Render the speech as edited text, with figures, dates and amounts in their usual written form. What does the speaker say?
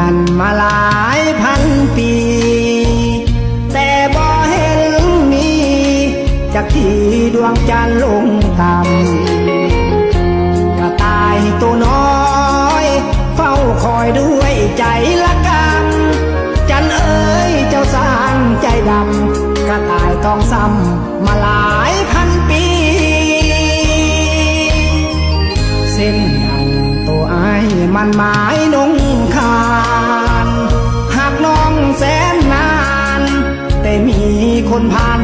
กันมาหลายพันปีแต่บ่เห็นมีจากที่ดวงจันทร์ลงต่ำกระต่ายตัวน้อยเฝ้าคอยด้วยใจละกำจันเอ๋ยเจ้าสร้างใจดำกระต่ายต้องซ้ำมาหลายพันปีเส้นดังตัวไอ้มันหมายนงคานหากน้องแสนนานแต่มีคนผ่าน